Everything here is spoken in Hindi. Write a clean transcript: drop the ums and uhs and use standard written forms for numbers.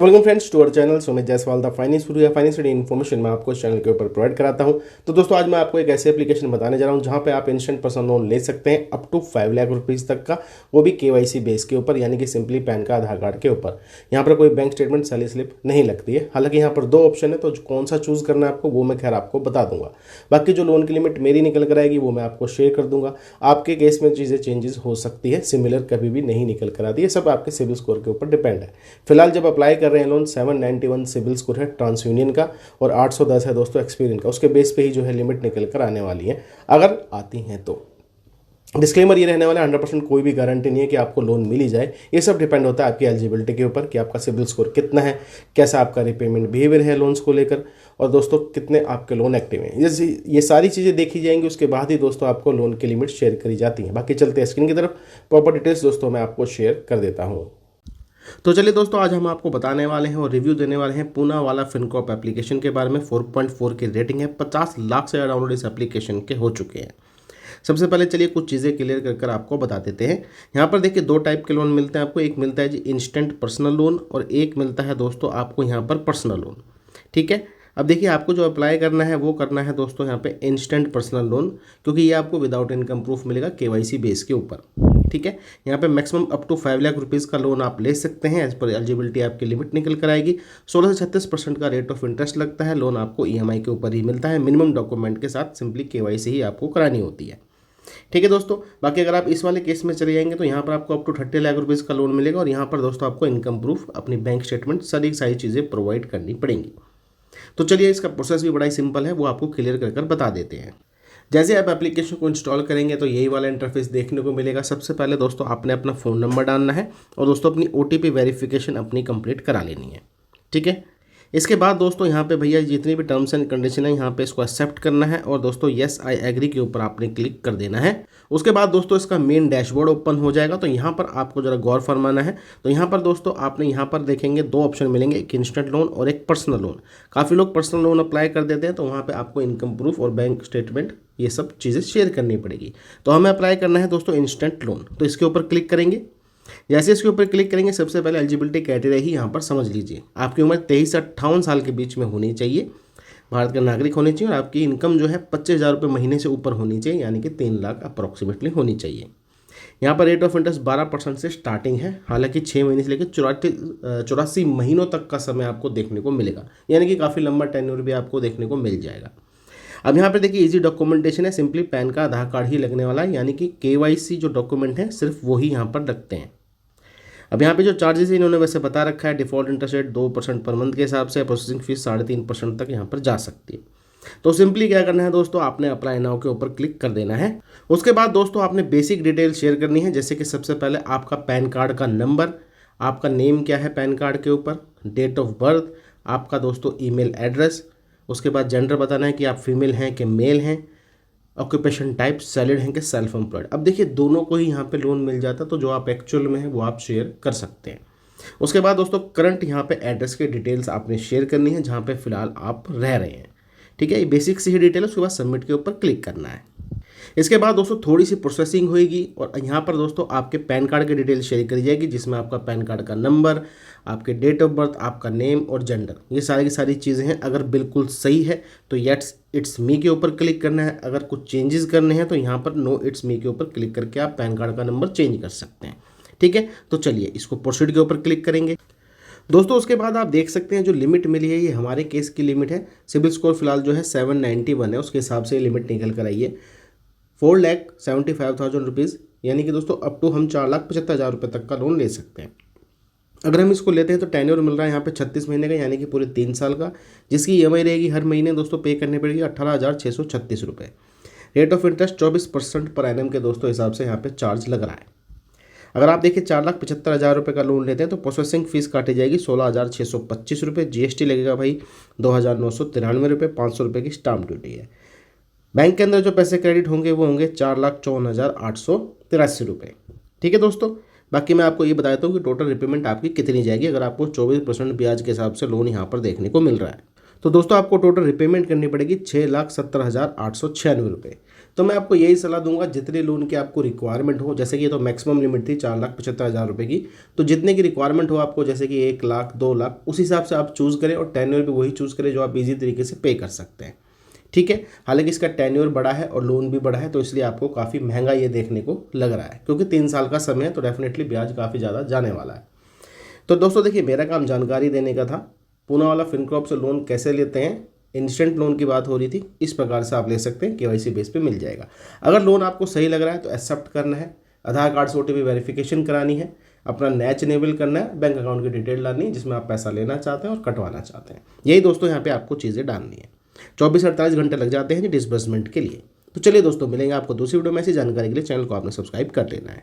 Welcome friends to our channel Sumit Jaiswal the finance guru या फाइनेंस इन्फॉर्मेशन मैं आपको इस चैनल के ऊपर प्रोवाइड कराता हूं। तो दोस्तों आज मैं आपको एक ऐसी एप्लीकेशन बताने जा रहा हूं जहां पे आप इंस्टेंट पर्सनल लोन ले सकते हैं अप टू 5 लाख रुपीस तक का, वो भी केवाईसी बेस के ऊपर, यानी कि सिंपली पैन का आधार कार्ड के ऊपर। यहाँ पर कोई बैंक स्टेटमेंट सैलरी स्लिप नहीं लगती है। हालांकि यहाँ पर 2 ऑप्शन है, तो कौन सा चूज करना है आपको वो मैं खैर आपको बता दूंगा। बाकी जो लोन की लिमिट मेरी निकल कर आएगी वो मैं आपको शेयर कर दूंगा। आपके केस में चीज़ें चेंजेस हो सकती है, सिमिलर कभी भी नहीं निकल कर आती है, सब आपके सिविल स्कोर के ऊपर डिपेंड है। फिलहाल जब अप्लाई कर रहे हैं लोन 791 सिविल स्कोर है ट्रांस यूनियन का और 810 है दोस्तों एक्सपीरियंस का, उसके बेस पे ही जो है लिमिट निकल कर आने वाली है अगर आती हैं तो। डिस्क्लेमर ये रहने वाला है 100% कोई भी गारंटी नहीं है कि आपको लोन मिल ही जाए। ये सब डिपेंड होता है आपकी एलिजिबिलिटी के ऊपर कि आपका सिविल स्कोर कितना है, कैसा आपका रिपेमेंट बिहेवियर है लोन्स को लेकर, और दोस्तों कितने आपके लोन एक्टिव हैं। ये सारी चीज़ें देखी जाएंगी, उसके बाद ही दोस्तों आपको लोन की लिमिट शेयर करी जाती है। बाकी चलते हैं स्क्रीन की तरफ, प्रॉपर डिटेल्स दोस्तों मैं आपको शेयर कर देता हूँ। तो चलिए दोस्तों आज हम आपको बताने वाले हैं और रिव्यू देने वाले हैं पूना वाला फिनकॉर्प एप्लीकेशन के बारे में। 4.4 की रेटिंग है, 50 लाख से ज़्यादा डाउनलोड इस एप्लीकेशन के हो चुके हैं। सबसे पहले चलिए कुछ चीज़ें क्लियर कर आपको बता देते हैं। यहाँ पर देखिए 2 टाइप के लोन मिलते हैं आपको। एक मिलता है जी इंस्टेंट पर्सनल लोन और एक मिलता है दोस्तों आपको यहाँ पर पर्सनल लोन। ठीक है, अब देखिए आपको जो अप्लाई करना है वो करना है दोस्तों यहाँ पे इंस्टेंट पर्सनल लोन, क्योंकि ये आपको विदाउट इनकम प्रूफ मिलेगा केवाईसी बेस के ऊपर। ठीक है, यहाँ पे maximum up to 5 lakh rupees का लोन आप ले सकते हैं। एज पर एलिजिबिलिटी आपकी लिमिट निकल कर आएगी। 16 से 36% का रेट ऑफ इंटरेस्ट लगता है। लोन आपको ईएमआई के ऊपर ही मिलता है, मिनिमम डॉक्यूमेंट के साथ, सिंपली केवाईसी ही आपको करानी होती है। ठीक है दोस्तों, बाकी अगर आप इस वाले केस में चले जाएंगे तो यहाँ पर आपको अप टू 30 लाख रुपीज़ का लोन मिलेगा और यहाँ पर दोस्तों आपको इनकम प्रूफ, अपनी बैंक स्टेटमेंट, सारी चीज़ें प्रोवाइड करनी पड़ेंगी। तो चलिए इसका प्रोसेस भी बड़ा ही सिंपल है, वो आपको क्लियर कर बता देते हैं। जैसे आप एप्लीकेशन को इंस्टॉल करेंगे तो यही वाला इंटरफेस देखने को मिलेगा। सबसे पहले दोस्तों आपने अपना फ़ोन नंबर डालना है और दोस्तों अपनी OTP वेरिफिकेशन अपनी कंप्लीट करा लेनी है। ठीक है, इसके बाद दोस्तों यहाँ पे भैया जितनी भी टर्म्स एंड कंडीशन है यहाँ पे इसको एक्सेप्ट करना है और दोस्तों येस आई एग्री के ऊपर आपने क्लिक कर देना है। उसके बाद दोस्तों इसका मेन डैशबोर्ड ओपन हो जाएगा। तो यहाँ पर आपको जरा गौर फरमाना है। तो यहाँ पर दोस्तों आपने यहाँ पर देखेंगे 2 ऑप्शन मिलेंगे, एक इंस्टेंट लोन और एक पर्सनल लोन। काफ़ी लोग पर्सनल लोन अप्लाई कर देते हैं, तो वहाँ पर आपको इनकम प्रूफ और बैंक स्टेटमेंट ये सब चीज़ें शेयर करनी पड़ेगी। तो हमें अप्लाई करना है दोस्तों इंस्टेंट लोन, तो इसके ऊपर क्लिक करेंगे। जैसे इसके ऊपर क्लिक करेंगे सबसे पहले एलिजिबिलिटी क्राइटेरिया ही यहाँ पर समझ लीजिए। आपकी उम्र 23 से 58 साल के बीच में होनी चाहिए, भारत का नागरिक होने चाहिए और आपकी इनकम जो है 25,000 रुपये महीने से ऊपर होनी चाहिए, यानी कि 3 लाख अप्रॉक्सीमेटली होनी चाहिए। यहाँ पर रेट ऑफ इंटरेस्ट 12% से स्टार्टिंग है। हालांकि 6 महीने से लेकर 84 महीनों तक का समय आपको देखने को मिलेगा, यानी कि काफ़ी लंबा टेन्योर भी आपको देखने को मिल जाएगा। अब यहाँ पर देखिए इजी डॉक्यूमेंटेशन है, सिंपली पैन का आधार कार्ड ही लगने वाला है, यानी कि केवाईसी जो डॉक्यूमेंट है सिर्फ वो ही यहाँ पर रखते हैं। अब यहाँ पे जो चार्जेस है इन्होंने वैसे बता रखा है, default interest rate 2% per month के हिसाब से, प्रोसेसिंग फीस 3.5% तक यहाँ पर जा सकती है। तो सिंपली क्या करना है दोस्तों, आपने अप्लाई नाउ के ऊपर क्लिक कर देना है। उसके बाद दोस्तों आपने बेसिक डिटेल शेयर करनी है, जैसे कि सबसे पहले आपका पैन कार्ड का नंबर, आपका नेम क्या है पैन कार्ड के ऊपर, डेट ऑफ बर्थ, आपका दोस्तों ईमेल एड्रेस, उसके बाद जेंडर बताना है कि आप फीमेल हैं कि मेल हैं, ऑक्यूपेशन टाइप सैलरीड हैं कि सेल्फ एम्प्लॉयड। अब देखिए दोनों को ही यहाँ पे लोन मिल जाता है, तो जो आप एक्चुअल में है वो आप शेयर कर सकते हैं। उसके बाद दोस्तों करंट यहाँ पे एड्रेस के डिटेल्स आपने शेयर करनी है जहाँ पे फिलहाल आप रह रहे हैं। ठीक है, ये बेसिक सी ही डिटेल है। उसके बाद सबमिट के ऊपर क्लिक करना है। इसके बाद दोस्तों थोड़ी सी प्रोसेसिंग होगी और यहाँ पर दोस्तों आपके पैन कार्ड की डिटेल शेयर करी जाएगी, जिसमें आपका पैन कार्ड का नंबर, आपके डेट ऑफ बर्थ, आपका नेम और जेंडर, ये सारी की सारी चीज़ें हैं। अगर बिल्कुल सही है तो येस इट्स मी के ऊपर क्लिक करना है। अगर कुछ चेंजेस करने हैं तो यहाँ पर नो इट्स मी के ऊपर क्लिक करके आप पैन कार्ड का नंबर चेंज कर सकते हैं। ठीक है, तो चलिए इसको प्रोसीड के ऊपर क्लिक करेंगे दोस्तों। उसके बाद आप देख सकते हैं जो लिमिट मिली है ये हमारे केस की लिमिट है। सिविल स्कोर फिलहाल जो है 791 है, उसके हिसाब से लिमिट निकल कर आई है 4,75,000 रुपीज़, यानी कि दोस्तों अप टू हम 4,75,000 रुपये तक का लोन ले सकते हैं। अगर हम इसको लेते हैं तो टेन्योर मिल रहा है यहाँ पे 36 महीने का, यानी कि पूरे 3 साल का, जिसकी EMI रहेगी हर महीने दोस्तों पे करनी पड़ेगी 18,636 रुपये। Rate of interest 24% per annum के दोस्तों हिसाब से यहाँ पे चार्ज लग रहा है। अगर आप देखिए 4,75,000 रुपये का लोन लेते हैं तो प्रोसेसिंग फीस काटी जाएगी 16,625 रुपये। GST लगेगा भाई 2,993 रुपये, 500 रुपये की स्टाम्प ड्यूटी है। बैंक के अंदर जो पैसे क्रेडिट होंगे वो होंगे 4,54,883 रुपये। ठीक है दोस्तों, बाकी मैं आपको ये बता देता हूँ कि टोटल रिपेमेंट आपकी कितनी जाएगी अगर आपको 24% ब्याज के हिसाब से लोन यहाँ पर देखने को मिल रहा है। तो दोस्तों आपको टोटल रिपेमेंट करनी पड़ेगी 6,70,896 रुपये, तो मैं आपको यही सलाह दूंगा, जितने लोन की आपको रिक्वायरमेंट हो, जैसे कि ये तो मैक्सिमम लिमिट थी 4,75,000 रुपये की, तो जितने की रिक्वायरमेंट हो आपको, जैसे कि 1,00,000 2,00,000, उस हिसाब से आप चूज़ करें और टेन्योर भी वही चूज़ करें जो आप ईजी तरीके से पे कर सकते हैं। ठीक है, हालांकि इसका टेन्योर बड़ा है और लोन भी बड़ा है, तो इसलिए आपको काफ़ी महंगा ये देखने को लग रहा है, क्योंकि 3 साल का समय है तो डेफिनेटली ब्याज काफ़ी ज़्यादा जाने वाला है। तो दोस्तों देखिए, मेरा काम जानकारी देने का था। पूना वाला फिनकॉर्प से लोन कैसे लेते हैं, इंस्टेंट लोन की बात हो रही थी, इस प्रकार से आप ले सकते हैं, केवाईसी बेस पे मिल जाएगा। अगर लोन आपको सही लग रहा है तो एक्सेप्ट करना है, आधार कार्ड से ओटीपी वेरिफिकेशन करानी है, अपना नैच इनेबल करना है, बैंक अकाउंट की डिटेल डालनी है जिसमें आप पैसा लेना चाहते हैं और कटवाना चाहते हैं। यही दोस्तों यहाँ पे आपको चीज़ें डालनी है। 24-48 घंटे लग जाते हैं डिसबर्समेंट के लिए। तो चलिए दोस्तों, मिलेंगे आपको दूसरी वीडियो में। ऐसी जानकारी के लिए चैनल को आपने सब्सक्राइब कर लेना है।